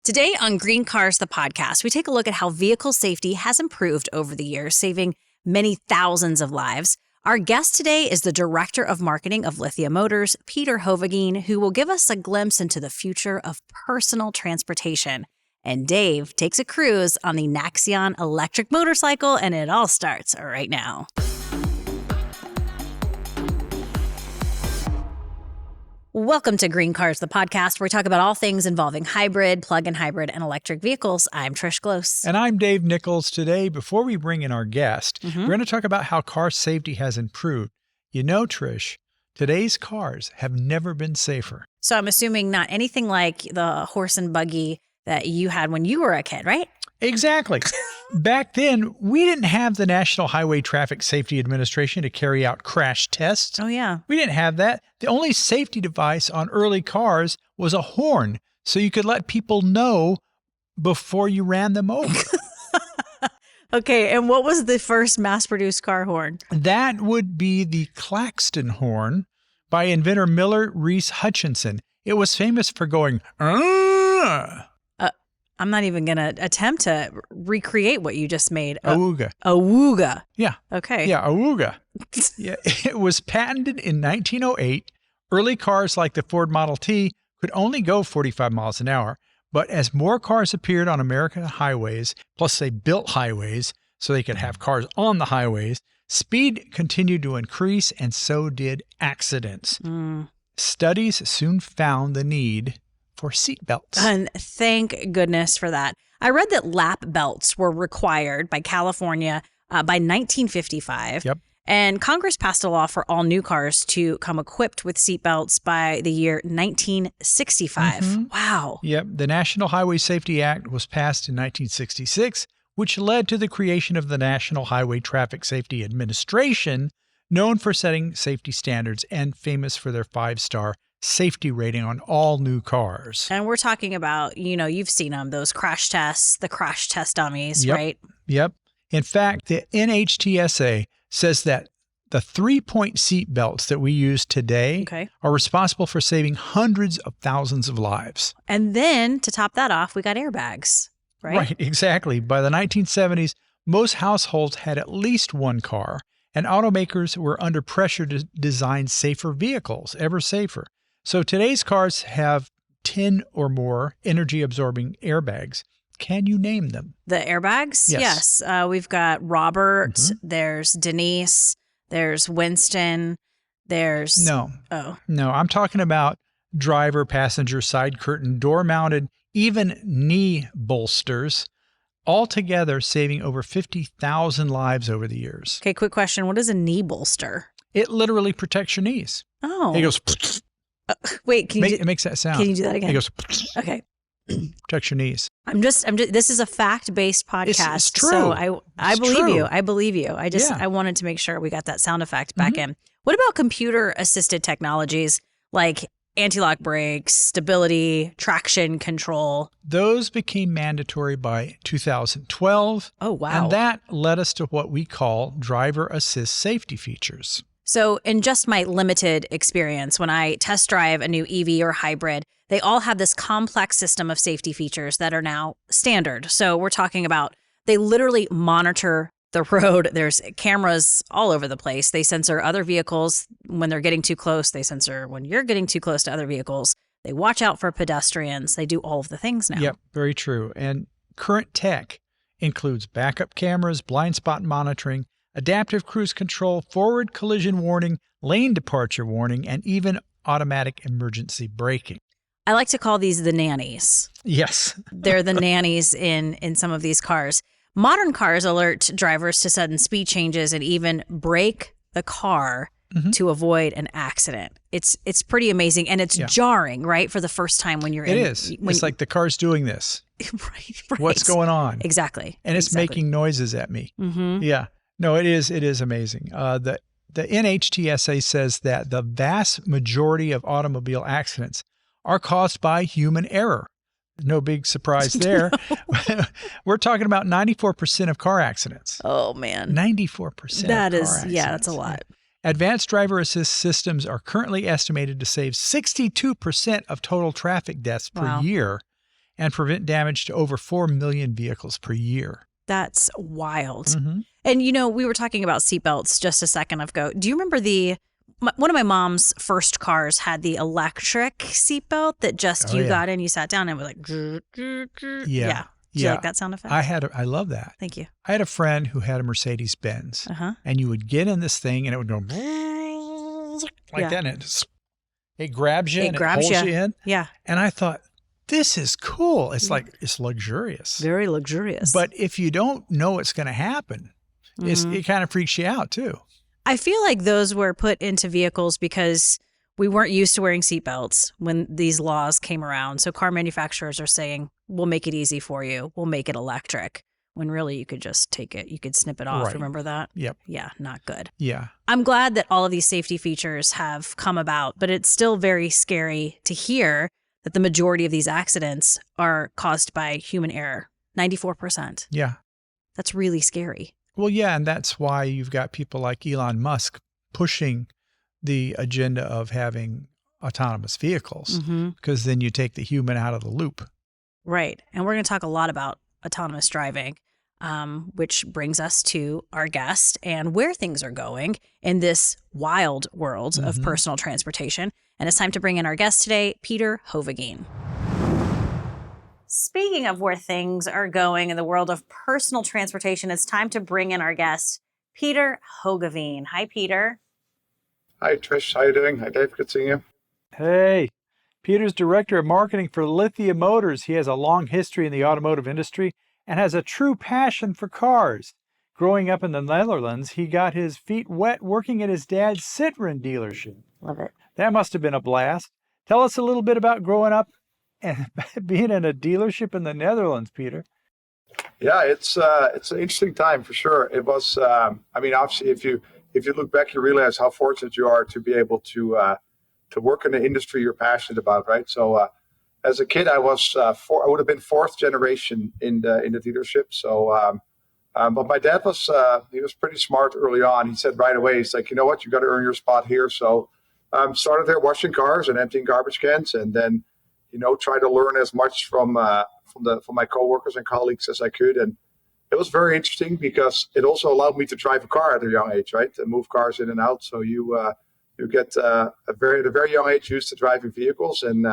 Today on GreenCars, the podcast, we take a look at how vehicle safety has improved over the years, saving many thousands of lives. Our guest today is the Director of Marketing of Lithia Motors, Pieter Hogeveen, who will give us a glimpse into the future of personal transportation. And Dave takes a cruise on the NAXEON Electric Motorcycle, and it all starts right now. Welcome to GreenCars, the podcast, where we talk about all things involving hybrid, plug-in hybrid, and electric vehicles. I'm Trish Glose. And I'm Dave Nichols. Today, before we bring in our guest, we're going to talk about how car safety has improved. You know, Trish, today's cars have never been safer. So I'm assuming not anything like the horse and buggy that you had when you were a kid, right? Exactly. Back then, we didn't have the National Highway Traffic Safety Administration to carry out crash tests. Oh, yeah. We didn't have that. The only safety device on early cars was a horn, so you could let people know before you ran them over. Okay, and what was the first mass-produced car horn? That would be the Claxton horn by inventor Miller Reese Hutchinson. It was famous for going, I'm not even going to attempt to recreate what you just made. Awooga. Awooga. Yeah. Okay. Yeah, awooga. Yeah, it was patented in 1908. Early cars like the Ford Model T could only go 45 miles an hour. But as more cars appeared on American highways, plus they built highways so they could have cars on the highways, speed continued to increase, and so did accidents. Studies soon found the need for seatbelts. And thank goodness for that. I read that lap belts were required by California by 1955. Yep. And Congress passed a law for all new cars to come equipped with seatbelts by the year 1965. Wow. Yep. The National Highway Safety Act was passed in 1966, which led to the creation of the National Highway Traffic Safety Administration, known for setting safety standards and famous for their 5-star safety rating on all new cars. And we're talking about, you know, you've seen them, those crash tests, the crash test dummies, Yep. right? Yep. In fact, the NHTSA says that the 3-point seat belts that we use today are responsible for saving hundreds of thousands of lives. And then to top that off, we got airbags, right? Right, exactly. By the 1970s, most households had at least one car, and automakers were under pressure to design safer vehicles, ever safer. So today's cars have 10 or more energy-absorbing airbags. Can you name them? The airbags? Yes. We've got Robert, there's Denise, there's Winston, there's... No. Oh. No, I'm talking about driver, passenger, side curtain, door-mounted, even knee bolsters, altogether saving over 50,000 lives over the years. Okay, quick question. What is a knee bolster? It literally protects your knees. Oh. It goes... Wait, can you It makes that sound. Can you do that again? It goes... Okay. Protects your knees. I'm just this is a fact-based podcast. It's true. So I believe true. you. I believe you. I wanted to make sure we got that sound effect back in. What about computer-assisted technologies like anti-lock brakes, stability, traction control? Those became mandatory by 2012. Oh, wow. And that led us to what we call driver assist safety features. So in just my limited experience, when I test drive a new EV or hybrid, they all have this complex system of safety features that are now standard. So we're talking about they literally monitor the road. There's cameras all over the place. They censor other vehicles when they're getting too close. They censor when you're getting too close to other vehicles. They watch out for pedestrians. They do all of the things now. Yep, very true. And current tech includes backup cameras, blind spot monitoring, adaptive cruise control, forward collision warning, lane departure warning, and even automatic emergency braking. I like to call these the nannies. Yes. They're the nannies in some of these cars. Modern cars alert drivers to sudden speed changes and even brake the car to avoid an accident. It's pretty amazing, and it's jarring, right, for the first time when you're in. It is. It's like the car's doing this. Right. What's going on? Exactly. And it's making noises at me. Yeah. No, it is amazing. The NHTSA says that the vast majority of automobile accidents are caused by human error. No big surprise there. We're talking about 94% of car accidents. Oh, man. 94%. That is, accidents. yeah, that's a lot. Advanced driver assist systems are currently estimated to save 62% of total traffic deaths per year. and prevent damage to over 4 million vehicles per year. That's wild. Mm-hmm. And, we were talking about seatbelts just a second ago. Do you remember one of my mom's first cars had the electric seatbelt that just got in, you sat down and it was like, yeah. Do you like that sound effect? I love that. Thank you. I had a friend who had a Mercedes Benz, and you would get in this thing and it would go like that, and it grabs you and it holds you in. Yeah. And I thought, this is cool. It's like, it's luxurious. Very luxurious. But if you don't know what's going to happen, it kind of freaks you out too. I feel like those were put into vehicles because we weren't used to wearing seatbelts when these laws came around. So car manufacturers are saying, we'll make it easy for you. We'll make it electric. When really you could just take it. You could snip it off. Right. Remember that? Yep. Yeah, not good. Yeah. I'm glad that all of these safety features have come about, but it's still very scary to hear that the majority of these accidents are caused by human error. 94%. Yeah. That's really scary. Well, yeah, and that's why you've got people like Elon Musk pushing the agenda of having autonomous vehicles, because then you take the human out of the loop. Right. And we're going to talk a lot about autonomous driving, which brings us to our guest and where things are going in this wild world of personal transportation. And it's time to bring in our guest today, Pieter Hogeveen. Speaking of where things are going in the world of personal transportation, it's time to bring in our guest, Pieter Hogeveen. Hi, Pieter. Hi, Trish. How you doing? Hi, Dave. Good seeing you. Hey, Peter's director of marketing for Lithia Motors. He has a long history in the automotive industry and has a true passion for cars. Growing up in the Netherlands, he got his feet wet working at his dad's Citroen dealership. Love it. That must have been a blast. Tell us a little bit about growing up and being in a dealership in the Netherlands, Pieter. Yeah, it's an interesting time for sure. It was. Obviously, if you look back, you realize how fortunate you are to be able to work in the industry you're passionate about, right? So, as a kid, I would have been fourth generation in the dealership. So, but my dad was he was pretty smart early on. He said right away, he's like, you know what, you got to earn your spot here. So, started there washing cars and emptying garbage cans, and then, try to learn as much from my coworkers and colleagues as I could. And it was very interesting because it also allowed me to drive a car at a young age, right? To move cars in and out. So you get at a very young age used to driving vehicles, and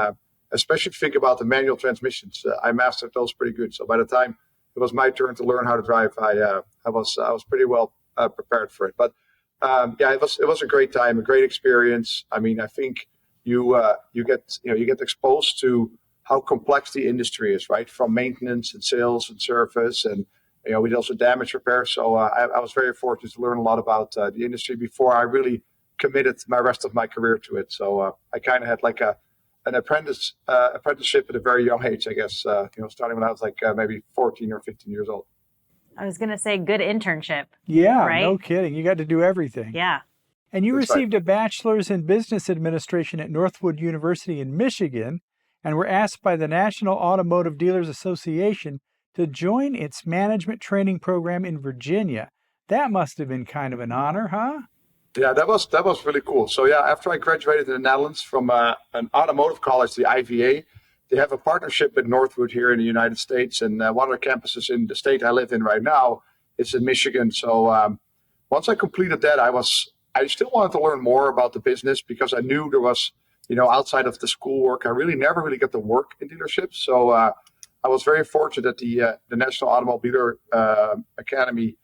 especially if you think about the manual transmissions, I mastered those pretty good. So by the time it was my turn to learn how to drive, I was pretty well prepared for it. But it was a great time, a great experience. I mean, I think you get exposed to how complex the industry is, right? From maintenance and sales and service, and we did also damage repair. So I was very fortunate to learn a lot about the industry before I really committed my rest of my career to it. So I kind of had like an apprenticeship at a very young age, I guess. Starting when I was like maybe 14 or 15 years old. I was going to say good internship. Yeah, right? No kidding. You got to do everything. Yeah. And you That's received right. a bachelor's in business administration at Northwood University in Michigan, and were asked by the National Automotive Dealers Association to join its management training program in Virginia. That must have been kind of an honor, huh? Yeah, that was really cool. So yeah, after I graduated in the Netherlands from an automotive college, the IVA, they have a partnership with Northwood here in the United States, and one of the campuses in the state I live in right now is in Michigan. So once I completed that, I still wanted to learn more about the business because I knew there was, outside of the schoolwork, I never really got to work in dealerships. So I was very fortunate that the National Automobile Academy,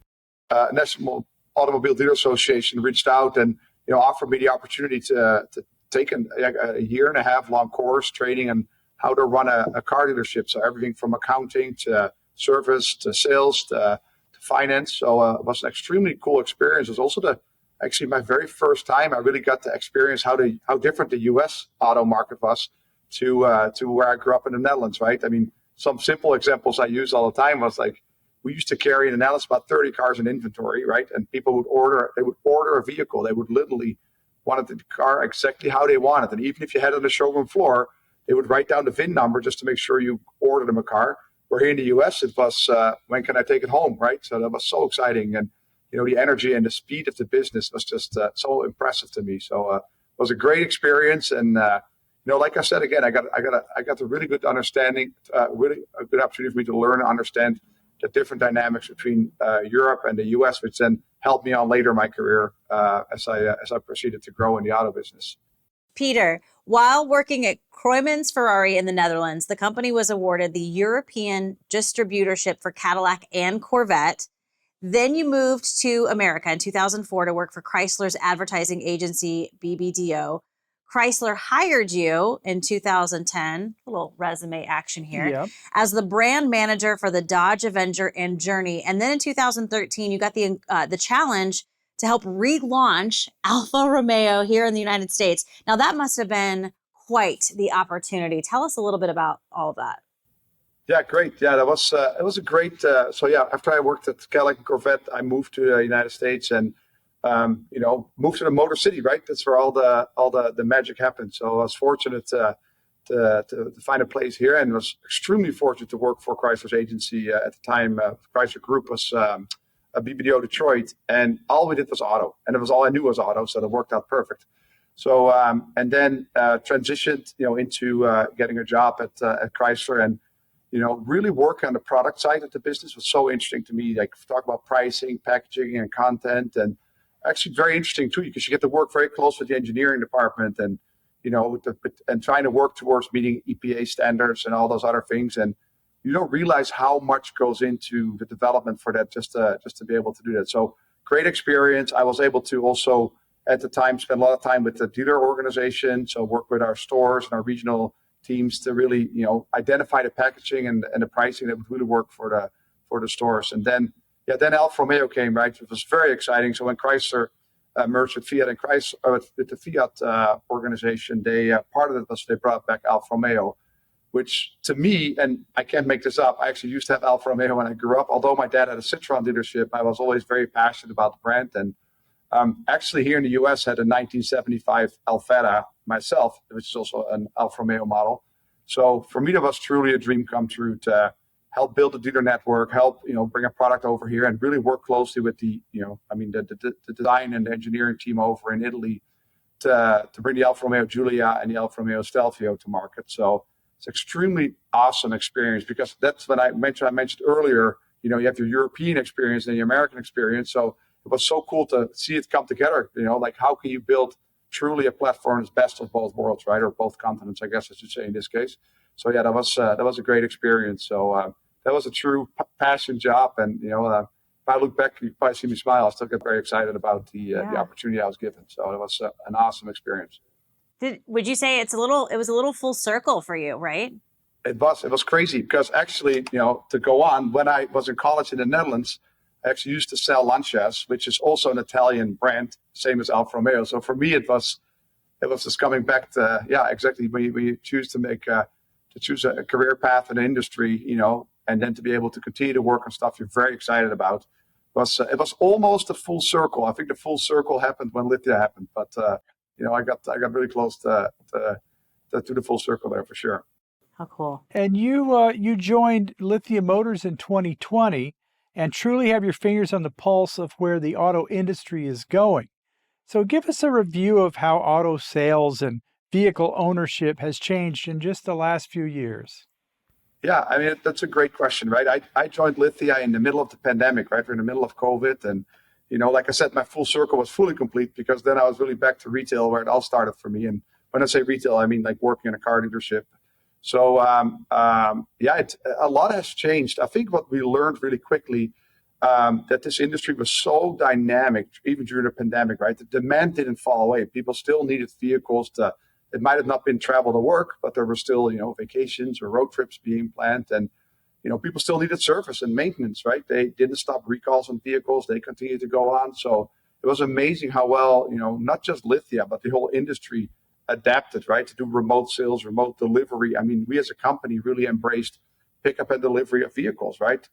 National Automobile Dealer Association reached out and offered me the opportunity to take a 1.5-year long course training on how to run a car dealership. So everything from accounting to service to sales to finance. So it was an extremely cool experience. It was also actually my very first time I really got to experience how different the U.S. auto market was to where I grew up in the Netherlands, right? I mean, some simple examples I use all the time was like, we used to carry in the Netherlands about 30 cars in inventory, right? And people would order a vehicle. They would literally want the car exactly how they want it. And even if you had it on the showroom floor, they would write down the VIN number just to make sure you ordered them a car. Where here in the US, it was, when can I take it home, right? So that was so exciting. And, the energy and the speed of the business was just so impressive to me. So it was a great experience. And, like I said again, I got a really good understanding, really a good opportunity for me to learn and understand the different dynamics between Europe and the U.S., which then helped me on later in my career as I proceeded to grow in the auto business. Pieter, while working at Kroijmans Ferrari in the Netherlands, the company was awarded the European distributorship for Cadillac and Corvette. Then you moved to America in 2004 to work for Chrysler's advertising agency, BBDO. Chrysler hired you in 2010, a little resume action here, Yeah. as the brand manager for the Dodge Avenger and Journey. And then in 2013, you got the challenge to help relaunch Alfa Romeo here in the United States. Now, that must have been quite the opportunity. Tell us a little bit about all of that. Yeah, great. Yeah, it was a great. So yeah, after I worked at Cadillac and Corvette, I moved to the United States and moved to the Motor City. Right, that's where all the magic happened. So I was fortunate to find a place here, and was extremely fortunate to work for Chrysler's agency at the time. Chrysler Group was a BBDO Detroit, and all we did was auto, and it was all I knew was auto, so that worked out perfect. So and then transitioned into getting a job at Chrysler, and really work on the product side of the business was so interesting to me. Like talk about pricing, packaging, and content, and actually very interesting too, because you get to work very close with the engineering department, and and trying to work towards meeting EPA standards and all those other things. And you don't realize how much goes into the development for that just to be able to do that. So great experience. I was able to also at the time spend a lot of time with the dealer organization, so work with our stores and our regional teams to really, identify the packaging and the pricing that would really work for the stores. And then Alfa Romeo came, right? It was very exciting. So when Chrysler merged with Fiat and with the Fiat organization, they part of it was they brought back Alfa Romeo, which to me, and I can't make this up, I actually used to have Alfa Romeo when I grew up. Although my dad had a Citroen dealership, I was always very passionate about the brand. And actually here in the U.S. had a 1975 Alfetta myself, which is also an Alfa Romeo model. So for me, that was truly a dream come true to help build a dealer network, help bring a product over here, and really work closely with the design and the engineering team over in Italy to bring the Alfa Romeo Giulia and the Alfa Romeo Stelvio to market. So it's extremely awesome experience, because that's when I mentioned earlier. You have your European experience and your American experience. So it was so cool to see it come together. Like how can you build truly a platform that's best of both worlds, right? Or both continents, I guess I should say in this case. So yeah, that was a great experience. So that was a true passion job. And, if I look back, you probably see me smile. I still get very excited about the opportunity I was given. So it was an awesome experience. Would you say it was a little full circle for you, right? It was crazy, because actually, to go on, when I was in college in the Netherlands, I actually used to sell Lancias, which is also an Italian brand, same as Alfa Romeo. So for me, it was just coming back to, exactly, when you choose to choose a career path in the industry, and then to be able to continue to work on stuff you're very excited about. It was almost a full circle. I think the full circle happened when Lithia happened, but I got really close to the full circle there for sure. How cool! And you joined Lithia Motors in 2020, and truly have your fingers on the pulse of where the auto industry is going. So give us a review of how auto sales and vehicle ownership has changed in just the last few years. Yeah, I mean, that's a great question, right? I joined Lithia in the middle of the pandemic, right? We're in the middle of COVID. And, like I said, my full circle was fully complete, because then I was really back to retail, where it all started for me. And when I say retail, I mean like working in a car dealership. So, a lot has changed. I think what we learned really quickly, that this industry was so dynamic, even during the pandemic, right? The demand didn't fall away. People still needed vehicles it might have not been travel to work, but there were still, vacations or road trips being planned. And, people still needed service and maintenance, right? They didn't stop recalls on vehicles. They continued to go on. So it was amazing how well, not just Lithia, but the whole industry adapted, right? To do remote sales, remote delivery. I mean, we as a company really embraced pickup and delivery of vehicles, right?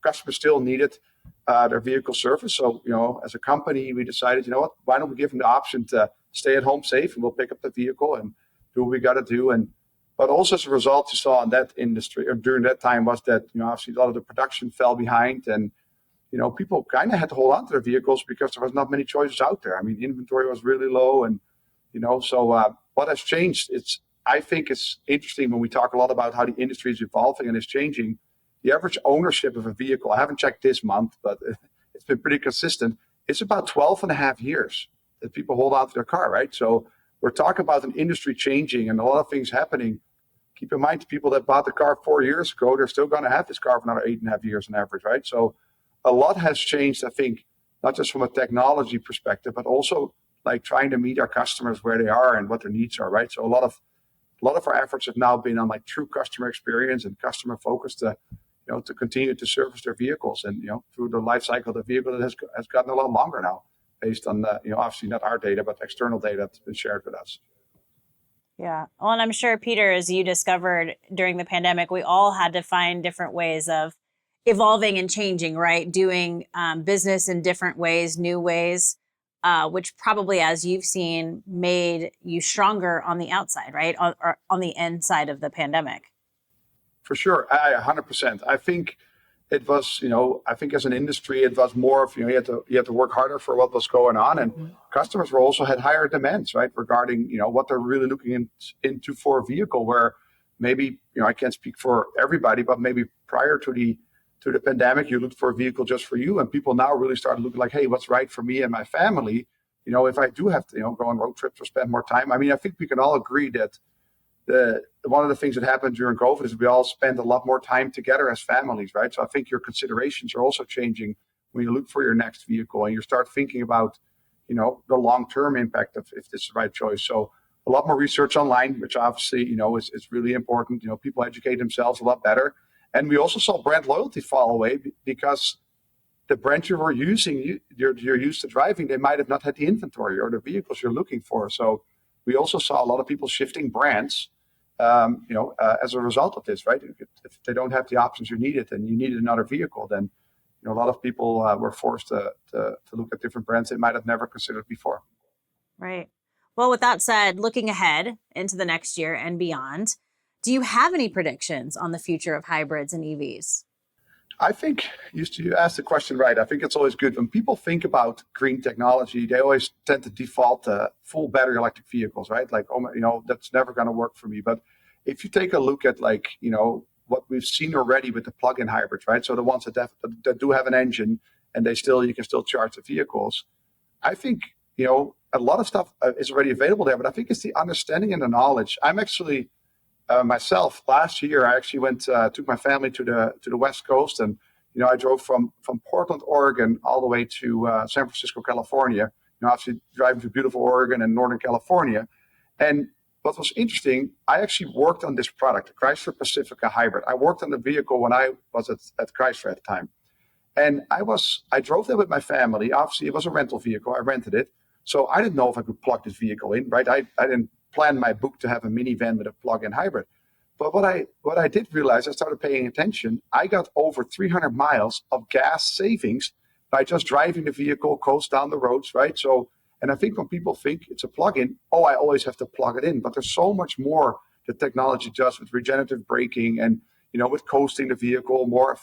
Customers still needed their vehicle service. So, as a company, we decided, why don't we give them the option to stay at home safe, and we'll pick up the vehicle and do what we got to do. But also as a result, you saw in that industry, or during that time, was that, obviously a lot of the production fell behind, and, people kind of had to hold on to their vehicles because there was not many choices out there. I mean, inventory was really low, and, so what has changed? It's I think it's interesting when we talk a lot about how the industry is evolving and is changing. The average ownership of a vehicle, I haven't checked this month, but it's been pretty consistent. It's about 12 and a half years that people hold on to their car, right? So we're talking about an industry changing and a lot of things happening. Keep in mind, the people that bought the car 4 years ago, they're still going to have this car for another 8.5 years on average, right? So a lot has changed, I think, not just from a technology perspective, but also like trying to meet our customers where they are and what their needs are, right? So a lot of our efforts have now been on like true customer experience and customer focus to continue to service their vehicles and, through the life cycle of the vehicle that has gotten a lot longer now based on, obviously not our data, but external data that's been shared with us. Yeah. Well, and I'm sure, Pieter, as you discovered during the pandemic, we all had to find different ways of evolving and changing, right? Doing business in different ways, new ways, which probably, as you've seen, made you stronger on the outside, right? Or on the inside of the pandemic. For sure. 100%. I think it was, I think as an industry, it was more of, you had to work harder for what was going on. And customers also had higher demands, right? Regarding, what they're really looking into for a vehicle where maybe, I can't speak for everybody, but maybe prior to the pandemic, you looked for a vehicle just for you. And people now really started looking like, hey, what's right for me and my family? If I do have to, go on road trips or spend more time. I mean, I think we can all agree that one of the things that happened during COVID is we all spend a lot more time together as families, right? So I think your considerations are also changing when you look for your next vehicle and you start thinking about, the long-term impact of if this is the right choice. So a lot more research online, which obviously, is really important. People educate themselves a lot better. And we also saw brand loyalty fall away because the brand you were using, you're used to driving, they might have not had the inventory or the vehicles you're looking for. So we also saw a lot of people shifting brands, as a result of this, right? If they don't have the options you needed and you needed another vehicle, then a lot of people were forced to look at different brands they might have never considered before. Right. Well, with that said, looking ahead into the next year and beyond, do you have any predictions on the future of hybrids and EVs? I think you asked the question right. I think it's always good when people think about green technology, they always tend to default to full battery electric vehicles, right? Like, that's never going to work for me. But if you take a look at what we've seen already with the plug-in hybrids, right? So the ones that do have an engine and you can still charge the vehicles. I think, a lot of stuff is already available there, but I think it's the understanding and the knowledge. I'm actually myself, last year, I actually took my family to the West Coast, and I drove from Portland, Oregon, all the way to San Francisco, California. Obviously driving to beautiful Oregon and Northern California. And what was interesting, I actually worked on this product, the Chrysler Pacifica Hybrid. I worked on the vehicle when I was at Chrysler at the time, and I drove there with my family. Obviously, it was a rental vehicle. I rented it, so I didn't know if I could plug this vehicle in. Right, I didn't plan my book to have a minivan with a plug-in hybrid. But what I did realize, I started paying attention, I got over 300 miles of gas savings by just driving the vehicle coast down the roads, right? So, and I think when people think it's a plug-in, I always have to plug it in. But there's so much more that technology does with regenerative braking and, with coasting the vehicle more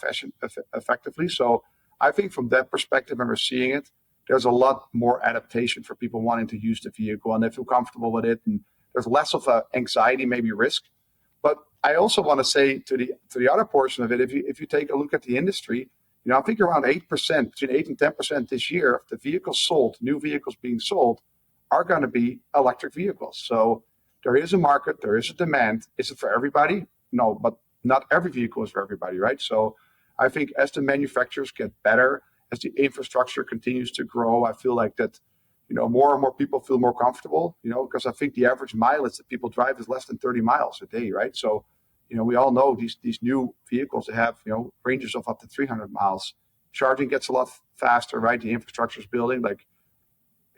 effectively. So I think from that perspective, and we're seeing it, there's a lot more adaptation for people wanting to use the vehicle and they feel comfortable with it. And there's less of a anxiety, maybe risk. But I also want to say to the other portion of it, if you take a look at the industry, I think around 8%, between 8 and 10% this year of the vehicles sold, new vehicles being sold, are going to be electric vehicles. So there is a market, there is a demand. Is it for everybody? No, but not every vehicle is for everybody, right? So I think as the manufacturers get better, as the infrastructure continues to grow, I feel like that, more and more people feel more comfortable, because I think the average mileage that people drive is less than 30 miles a day, right? So, we all know these new vehicles that have, ranges of up to 300 miles. Charging gets a lot faster, right? The infrastructure is building. Like,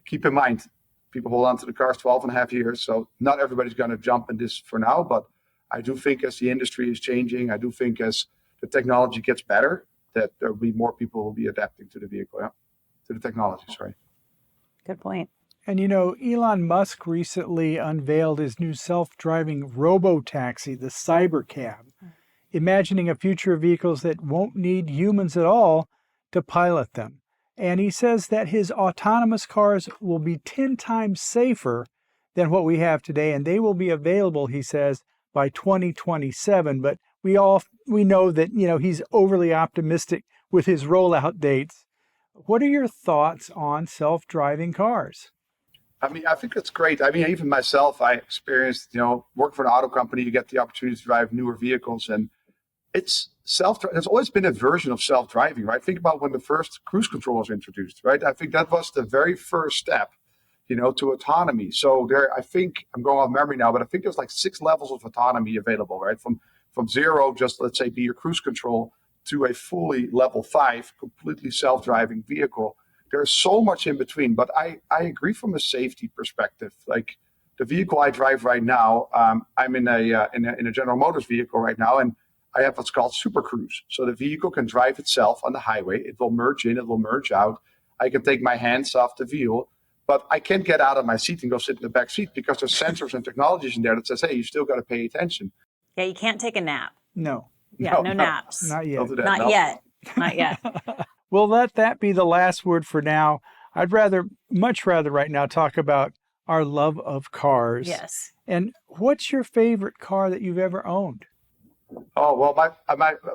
keep in mind, people hold on to the cars 12 and a half years. So not everybody's going to jump in this for now. But I do think as the industry is changing, I do think as the technology gets better, that there will be more people who will be adapting to the vehicle, to the technology, sorry. Good point. And Elon Musk recently unveiled his new self-driving robo-taxi, the Cybercab, imagining a future of vehicles that won't need humans at all to pilot them. And he says that his autonomous cars will be 10 times safer than what we have today, and they will be available, he says, by 2027. But we know that, he's overly optimistic with his rollout dates. What are your thoughts on self-driving cars? I mean, I think it's great. I mean, even myself, I experienced, work for an auto company, you get the opportunity to drive newer vehicles, and it's there's always been a version of self-driving, right? Think about when the first cruise control was introduced, right? I think that was the very first step, to autonomy. So I think, I'm going off memory now, but I think there's like 6 levels of autonomy available, right? From zero, just let's say be your cruise control, to a fully level 5, completely self-driving vehicle. There's so much in between, but I agree from a safety perspective. Like the vehicle I drive right now, I'm in a General Motors vehicle right now, and I have what's called Super Cruise. So the vehicle can drive itself on the highway. It will merge in, it will merge out. I can take my hands off the wheel, but I can't get out of my seat and go sit in the back seat because there's sensors and technologies in there that says, hey, you still got to pay attention. Yeah, you can't take a nap. No. Yeah, no naps. Not yet. Don't do that. Not No. yet. Not yet. Well, let that be the last word for now. I'd much rather right now talk about our love of cars. Yes. And what's your favorite car that you've ever owned? Oh, well,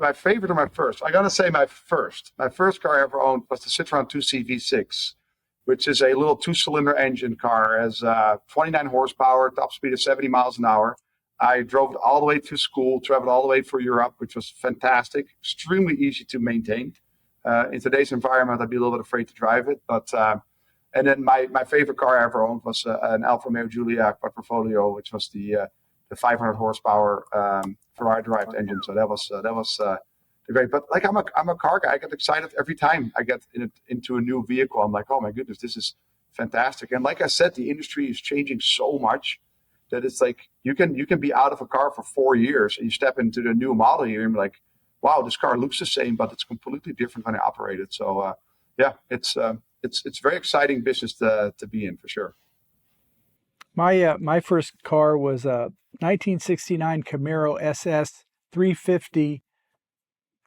my favorite or my first? I got to say my first. My first car I ever owned was the Citroen 2C V6, which is a little 2-cylinder engine car. It has 29 horsepower, top speed of 70 miles an hour. I drove it all the way to school, traveled all the way for Europe, which was fantastic, extremely easy to maintain. In today's environment, I'd be a little bit afraid to drive it. But and then my favorite car I ever owned was an Alfa Romeo Giulia Quattrofoglio, which was the 500 horsepower Ferrari-derived engine. So that was great. But like I'm a car guy. I get excited every time I get into a new vehicle. I'm like, oh my goodness, this is fantastic. And like I said, the industry is changing so much that it's like you can be out of a car for 4 years and you step into the new model here and you're like, wow, this car looks the same, but it's completely different when I operate it. So it's very exciting business to be in for sure. My first car was a 1969 Camaro SS 350,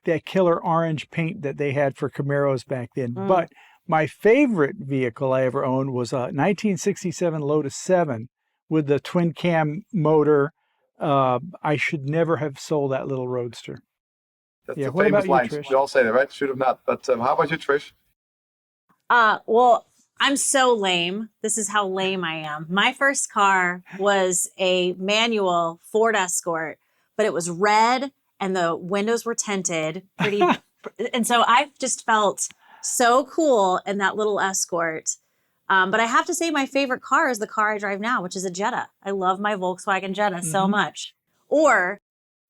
that killer orange paint that they had for Camaros back then. But my favorite vehicle I ever owned was a 1967 Lotus 7 with the twin cam motor. I should never have sold that little roadster. That's Yeah, the what famous about line. you, Trish? We all say that, right? Should have not. But how about you, Trish? Well, I'm so lame. This is how lame I am. My first car was a manual Ford Escort, but it was red and the windows were tinted pretty. And so I just felt so cool in that little Escort. But I have to say my favorite car is the car I drive now, which is a Jetta. I love my Volkswagen Jetta so much. Or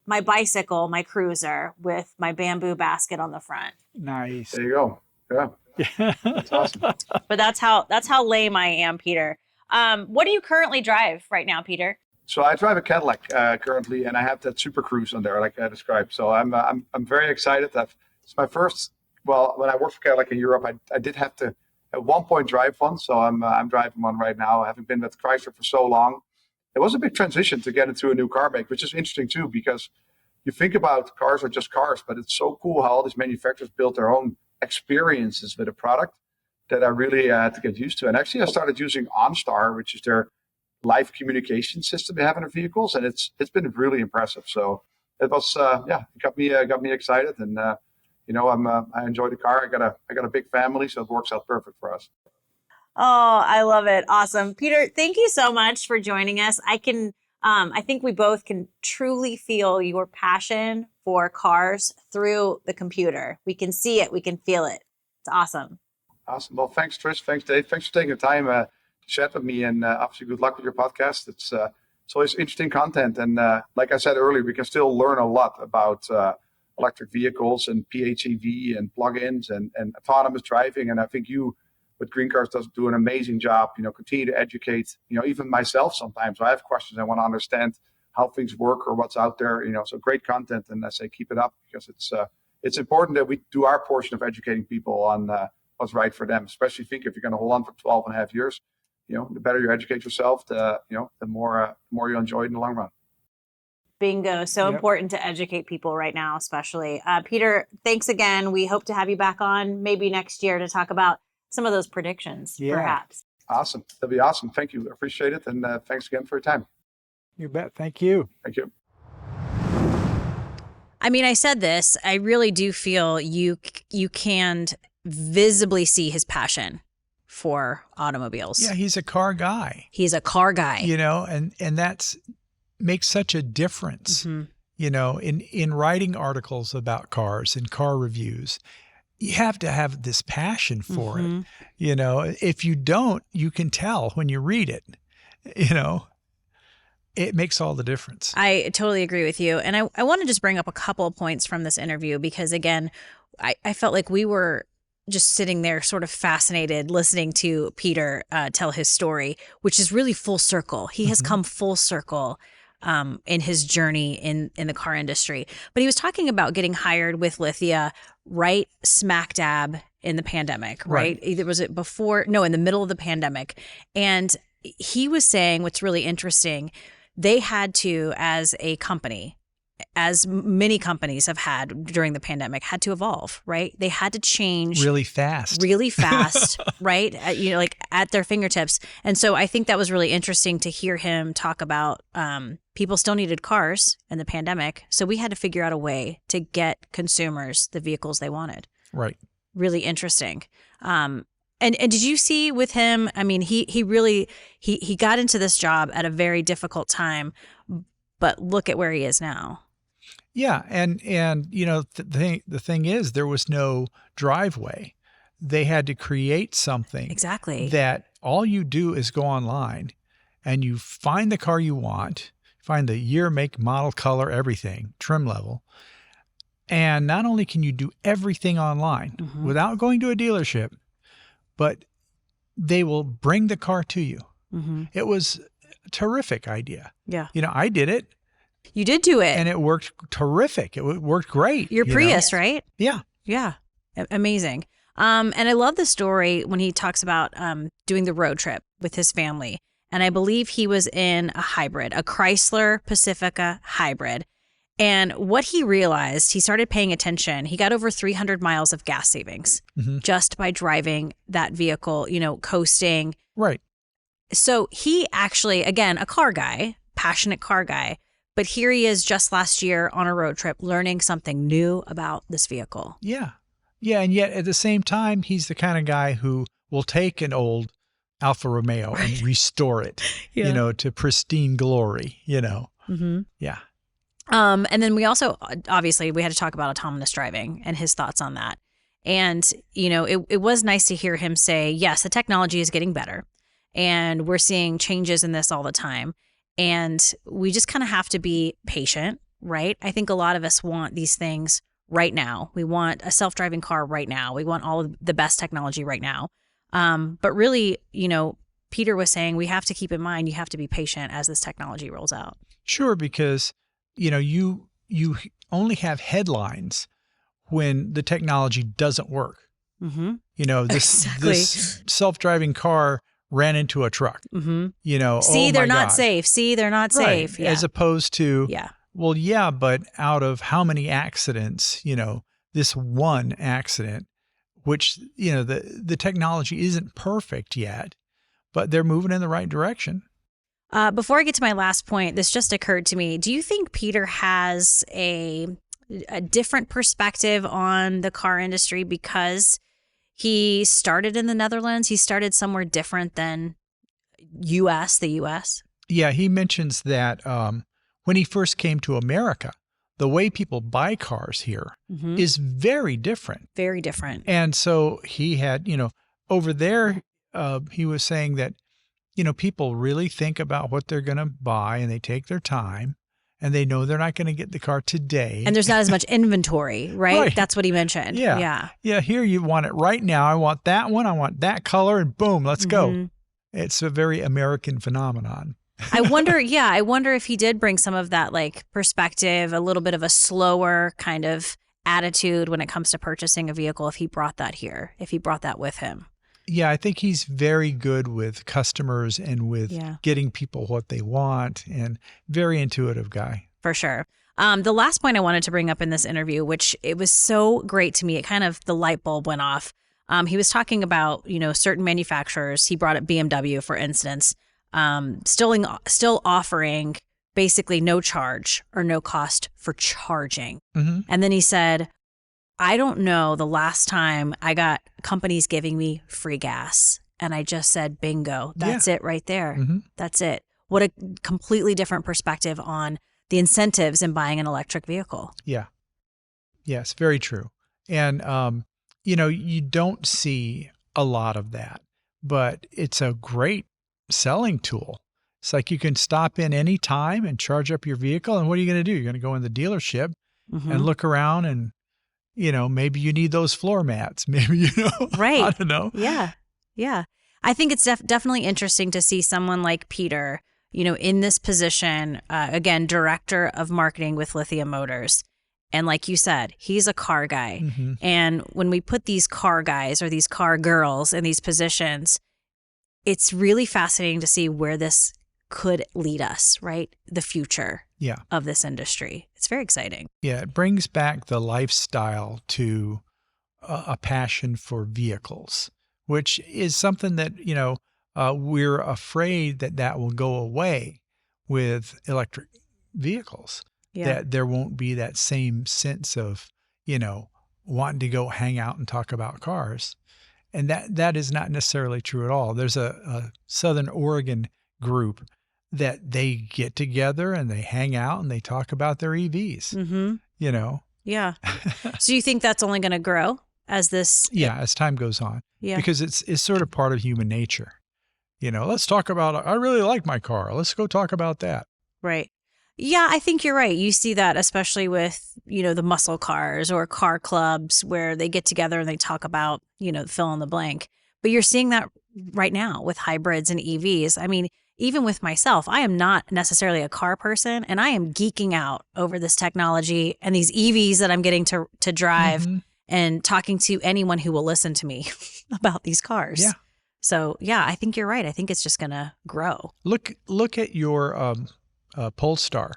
my bicycle, my cruiser with my bamboo basket on the front. Nice. There you go. Yeah, that's awesome. But that's how lame I am, Peter. What do you currently drive right now, Peter? So I drive a Cadillac currently, and I have that Super Cruise on there, like I described. So I'm very excited. It's my first. Well, when I worked for Cadillac in Europe, I did have to at one point drive one. So I'm driving one right now. Having been with Chrysler for so long, it was a big transition to get into a new car make, which is interesting too, because you think about cars are just cars, but it's so cool how all these manufacturers built their own experiences with a product that I really had to get used to. And actually, I started using OnStar, which is their live communication system they have in their vehicles, and it's been really impressive. So it was it got me excited, and I enjoy the car. I got a big family, so it works out perfect for us. Oh, I love it. Awesome. Peter, thank you so much for joining us. I think we both can truly feel your passion for cars through the computer. We can see it. We can feel it. It's awesome. Awesome. Well, thanks, Trish. Thanks, Dave. Thanks for taking the time to chat with me, and obviously good luck with your podcast. It's always interesting content. And like I said earlier, we can still learn a lot about electric vehicles and PHEV and plug-ins and autonomous driving. And I think you, with GreenCars, does do an amazing job. Continue to educate. Even myself sometimes. I have questions. I want to understand how things work or what's out there. So great content, and I say keep it up, because it's important that we do our portion of educating people on what's right for them. Especially if you're going to hold on for 12 and a half years. The better you educate yourself, the more you'll enjoy it in the long run. Bingo. So important to educate people right now, especially. Peter, thanks again. We hope to have you back on maybe next year to talk about some of those predictions, perhaps. Awesome. That'd be awesome. Thank you. Appreciate it. And thanks again for your time. You bet. Thank you. Thank you. I mean, I said this, I really do feel you can visibly see his passion for automobiles. Yeah, he's a car guy. He's a car guy. And that's makes such a difference. In writing articles about cars and car reviews. You have to have this passion for it. If you don't, you can tell when you read it. It makes all the difference. I totally agree with you. And I want to just bring up a couple of points from this interview because, again, I felt like we were just sitting there sort of fascinated listening to Pieter tell his story, which is really full circle. He has come full circle in his journey in the car industry. But he was talking about getting hired with Lithia right smack dab in the pandemic, right? Either was it before? No, in the middle of the pandemic. And he was saying what's really interesting, they had to, as a company, as many companies have had during the pandemic, had to evolve, right? They had to change really fast, right? Like at their fingertips. And so I think that was really interesting to hear him talk about people still needed cars in the pandemic. So we had to figure out a way to get consumers the vehicles they wanted. Right. Really interesting. And did you see with him, I mean, he really got into this job at a very difficult time, but look at where he is now. Yeah. And the thing is, there was no driveway. They had to create something. Exactly. That all you do is go online and you find the car you want, find the year, make, model, color, everything, trim level. And not only can you do everything online without going to a dealership, but they will bring the car to you. It was a terrific idea. Yeah. I did it. You did do it. And it worked terrific. It worked great. Your Prius, right? Yeah. Yeah. Amazing. And I love the story when he talks about doing the road trip with his family. And I believe he was in a hybrid, a Chrysler Pacifica hybrid. And what he realized, he started paying attention. He got over 300 miles of gas savings just by driving that vehicle, coasting. Right. So he actually, again, a car guy, passionate car guy, but here he is just last year on a road trip learning something new about this vehicle. Yeah. Yeah. And yet at the same time, he's the kind of guy who will take an old Alfa Romeo and restore it, to pristine glory, Yeah. And then we also, obviously, we had to talk about autonomous driving and his thoughts on that. And, it was nice to hear him say, yes, the technology is getting better and we're seeing changes in this all the time. And we just kind of have to be patient, right? I think a lot of us want these things right now. We want a self-driving car right now. We want all of the best technology right now. But really, Pieter was saying we have to keep in mind, you have to be patient as this technology rolls out. Sure, because you only have headlines when the technology doesn't work. This self-driving car ran into a truck. See, they're not safe. See, they're not safe. Yeah. As opposed to, well, yeah, but out of how many accidents, this one accident, which, the technology isn't perfect yet, but they're moving in the right direction. Before I get to my last point, this just occurred to me. Do you think Pieter has a different perspective on the car industry because he started in the Netherlands? He started somewhere different than the U.S.? Yeah, he mentions that when he first came to America, the way people buy cars here is very different. Very different. And so he had, over there, he was saying that, people really think about what they're going to buy and they take their time and they know they're not going to get the car today. And there's not as much inventory, right? That's what he mentioned. Yeah. Here you want it right now. I want that one. I want that color and boom, let's go. It's a very American phenomenon. I wonder if he did bring some of that perspective, a little bit of a slower kind of attitude when it comes to purchasing a vehicle, if he brought that here, if he brought that with him. Yeah, I think he's very good with customers and with getting people what they want, and very intuitive guy. For sure. The last point I wanted to bring up in this interview, which it was so great to me, it kind of, the light bulb went off. He was talking about, certain manufacturers. He brought up BMW, for instance, still offering basically no charge or no cost for charging. Mm-hmm. And then he said, I don't know the last time I got companies giving me free gas. And I just said, bingo, that's it right there. Mm-hmm. That's it. What a completely different perspective on the incentives in buying an electric vehicle. Yeah. Yes, very true. And, you don't see a lot of that, but it's a great selling tool. It's like you can stop in any time and charge up your vehicle. And what are you going to do? You're going to go in the dealership and look around and, maybe you need those floor mats. Maybe, right. I don't know. Yeah. Yeah. I think it's definitely interesting to see someone like Pieter, in this position, again, director of marketing with Lithia Motors. And like you said, he's a car guy. Mm-hmm. And when we put these car guys or these car girls in these positions, it's really fascinating to see where this could lead us, right? The future of this industry. It's very exciting. Yeah, it brings back the lifestyle to a passion for vehicles, which is something that, we're afraid that will go away with electric vehicles. Yeah. That there won't be that same sense of, wanting to go hang out and talk about cars. And that is not necessarily true at all. There's a Southern Oregon group that they get together and they hang out and they talk about their EVs, Mm-hmm. Yeah. So you think that's only going to grow as this? Yeah, as time goes on. Yeah. Because it's sort of part of human nature. Let's talk about, I really like my car. Let's go talk about that. Right. Yeah, I think you're right. You see that especially with, the muscle cars or car clubs where they get together and they talk about, fill in the blank. But you're seeing that right now with hybrids and EVs. I mean, even with myself, I am not necessarily a car person, and I am geeking out over this technology and these EVs that I'm getting to drive and talking to anyone who will listen to me about these cars. Yeah. So, yeah, I think you're right. I think it's just going to grow. Look at your Polestar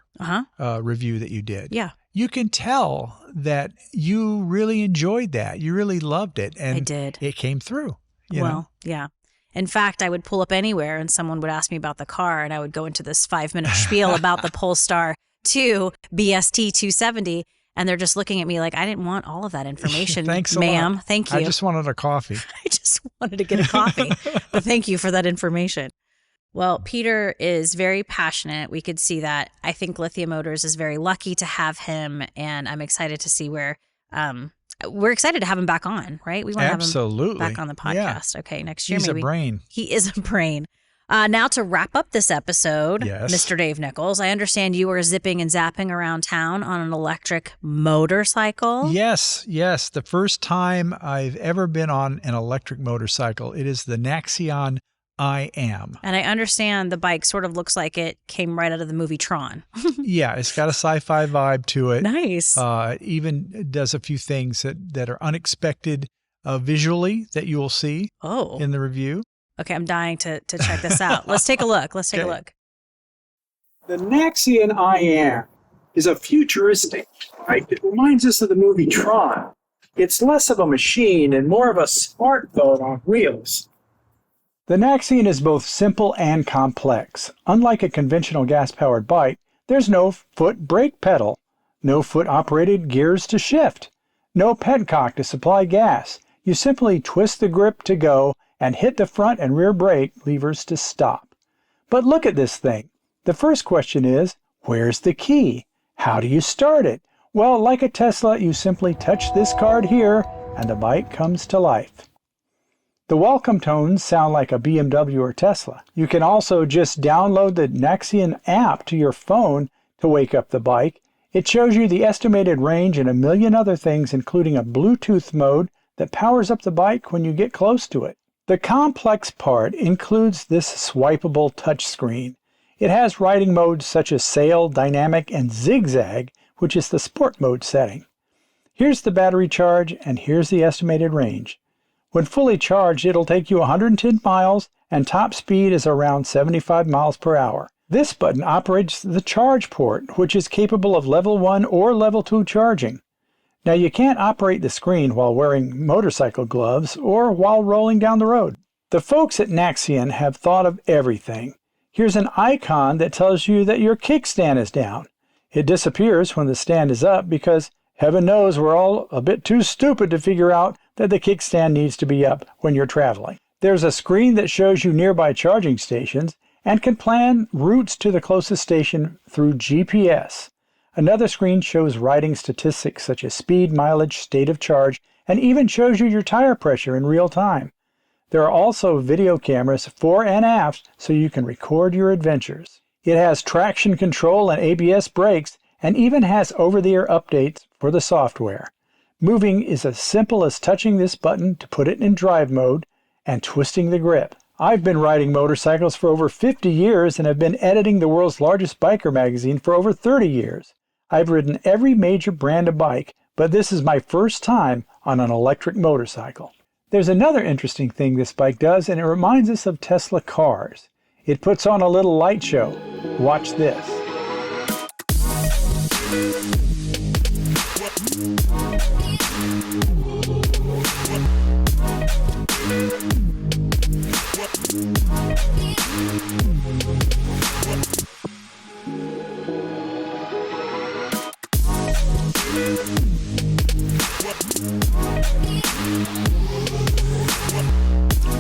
review that you did. Yeah. You can tell that you really enjoyed that. You really loved it. And I did. It came through. Yeah. In fact, I would pull up anywhere and someone would ask me about the car and I would go into this 5-minute spiel about the Polestar 2 BST 270. And they're just looking at me like, I didn't want all of that information, Thanks a ma'am. lot. Thank you. I just wanted a coffee. I just wanted to get a coffee. But thank you for that information. Well, Pieter is very passionate. We could see that. I think Lithia Motors is very lucky to have him. And I'm excited to see where we're excited to have him back on, right? We want to have him back on the podcast. Yeah. Okay, next year maybe. He's a brain. He is a brain. Now to wrap up this episode, yes. Mr. Dave Nichols, I understand you were zipping and zapping around town on an electric motorcycle. Yes. The first time I've ever been on an electric motorcycle. It is the NAXEON I Am. And I understand the bike sort of looks like it came right out of the movie Tron. Yeah, it's got a sci-fi vibe to it. Nice. It even does a few things that are unexpected visually that you will see in the review. Okay, I'm dying to check this out. Let's take a look. Take a look. The NAXEON I Am is a futuristic bike that reminds us of the movie Tron. It's less of a machine and more of a smartphone on wheels. The NAXEON is both simple and complex. Unlike a conventional gas-powered bike, there's no foot brake pedal, no foot-operated gears to shift, no petcock to supply gas. You simply twist the grip to go and hit the front and rear brake levers to stop. But look at this thing. The first question is, where's the key? How do you start it? Well, like a Tesla, you simply touch this card here and the bike comes to life. The welcome tones sound like a BMW or Tesla. You can also just download the NAXEON app to your phone to wake up the bike. It shows you the estimated range and a million other things, including a Bluetooth mode that powers up the bike when you get close to it. The complex part includes this swipeable touchscreen. It has riding modes such as Sail, Dynamic, and Zigzag, which is the sport mode setting. Here's the battery charge, and here's the estimated range. When fully charged, it'll take you 110 miles, and top speed is around 75 miles per hour. This button operates the charge port, which is capable of level 1 or level 2 charging. Now, you can't operate the screen while wearing motorcycle gloves or while rolling down the road. The folks at NAXEON have thought of everything. Here's an icon that tells you that your kickstand is down. It disappears when the stand is up because heaven knows we're all a bit too stupid to figure out that the kickstand needs to be up when you're traveling. There's a screen that shows you nearby charging stations and can plan routes to the closest station through GPS. Another screen shows riding statistics such as speed, mileage, state of charge, and even shows you your tire pressure in real time. There are also video cameras fore and aft so you can record your adventures. It has traction control and ABS brakes and even has over-the-air updates for the software. Moving is as simple as touching this button to put it in drive mode and twisting the grip. I've been riding motorcycles for over 50 years and have been editing the world's largest biker magazine for over 30 years. I've ridden every major brand of bike, but this is my first time on an electric motorcycle. There's another interesting thing this bike does, and it reminds us of Tesla cars. It puts on a little light show. Watch this.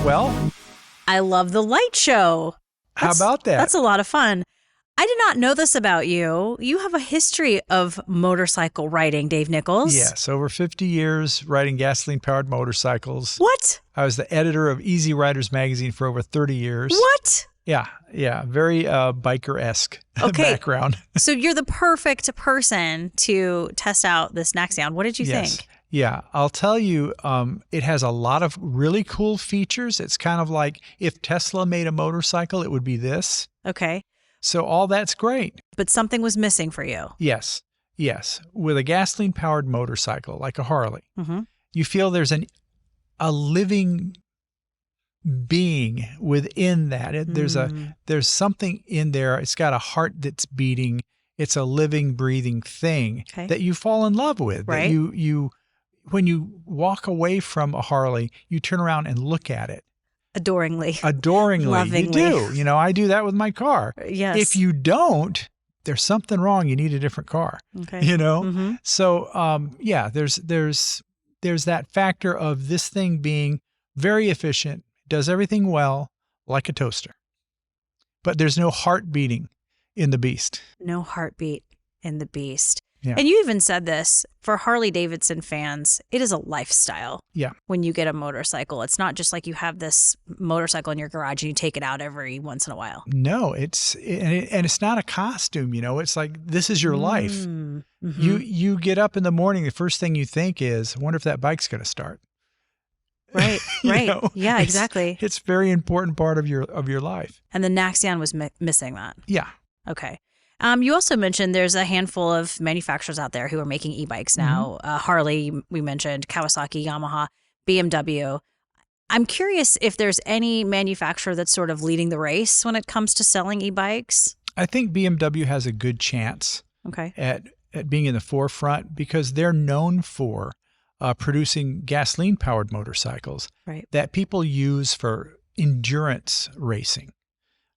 Well, I love the light show. How about that? That's a lot of fun. I did not know this about you. You have a history of motorcycle riding, Dave Nichols. Yes, over 50 years riding gasoline-powered motorcycles. What? I was the editor of Easy Riders magazine for over 30 years. What? Yeah. Very biker-esque background. So you're the perfect person to test out this NAXEON. What did you think? Yeah, I'll tell you, it has a lot of really cool features. It's kind of like if Tesla made a motorcycle, it would be this. Okay. So all that's great. But something was missing for you. Yes. With a gasoline-powered motorcycle like a Harley, you feel there's a living being within that. There's something in there. It's got a heart that's beating. It's a living, breathing thing that you fall in love with. Right. That when you walk away from a Harley, you turn around and look at it. Adoringly. Lovingly. You do. I do that with my car. Yes. If you don't, there's something wrong. You need a different car. Okay. So, there's that factor of this thing being very efficient, does everything well, like a toaster. But there's no heart beating in the beast. No heartbeat in the beast. Yeah. And you even said this, for Harley Davidson fans, it is a lifestyle. Yeah. When you get a motorcycle, it's not just like you have this motorcycle in your garage and you take it out every once in a while. No, it's not a costume, It's like, this is your life. Mm-hmm. You get up in the morning, the first thing you think is, I wonder if that bike's going to start. Right. Yeah, exactly. It's a very important part of your life. And the NAXEON was missing that. Yeah. Okay. You also mentioned there's a handful of manufacturers out there who are making e-bikes now. Harley, we mentioned, Kawasaki, Yamaha, BMW. I'm curious if there's any manufacturer that's sort of leading the race when it comes to selling e-bikes. I think BMW has a good chance at being in the forefront because they're known for producing gasoline-powered motorcycles that people use for endurance racing.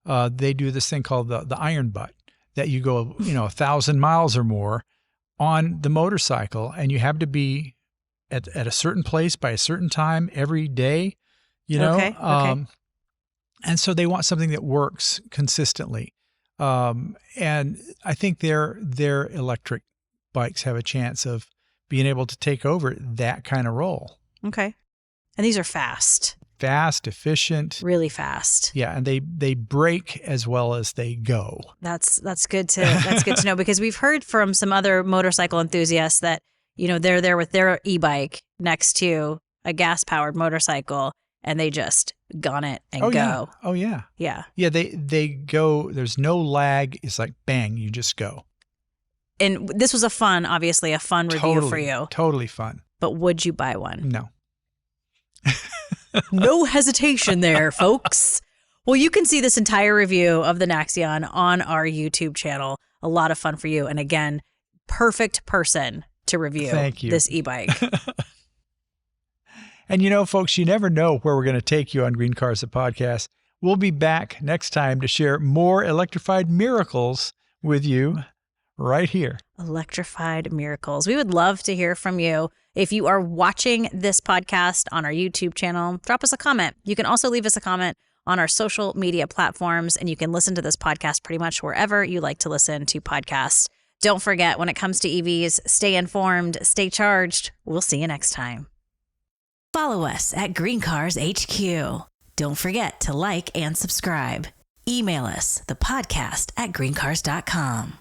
They do this thing called the iron butt. That you go, 1,000 miles or more on the motorcycle, and you have to be at a certain place by a certain time every day, Okay. And so they want something that works consistently. And I think their electric bikes have a chance of being able to take over that kind of role. Okay. And these are fast. Fast, efficient. Really fast. Yeah, and they brake as well as they go. That's good to know because we've heard from some other motorcycle enthusiasts that, they're there with their e-bike next to a gas-powered motorcycle and they just gun it and go. Yeah. Oh yeah. Yeah. Yeah, they go, there's no lag. It's like bang, you just go. And this was obviously a fun review for you. Totally fun. But would you buy one? No. No hesitation there, folks. Well, you can see this entire review of the NAXEON on our YouTube channel. A lot of fun for you. And again, perfect person to review Thank you. this e-bike. And you know, folks, you never know where we're going to take you on Green Cars, the podcast. We'll be back next time to share more electrified miracles with you right here. Electrified miracles. We would love to hear from you. If you are watching this podcast on our YouTube channel, drop us a comment. You can also leave us a comment on our social media platforms, and you can listen to this podcast pretty much wherever you like to listen to podcasts. Don't forget, when it comes to EVs, stay informed, stay charged. We'll see you next time. Follow us at GreenCars HQ. Don't forget to like and subscribe. Email us, thepodcast@greencars.com.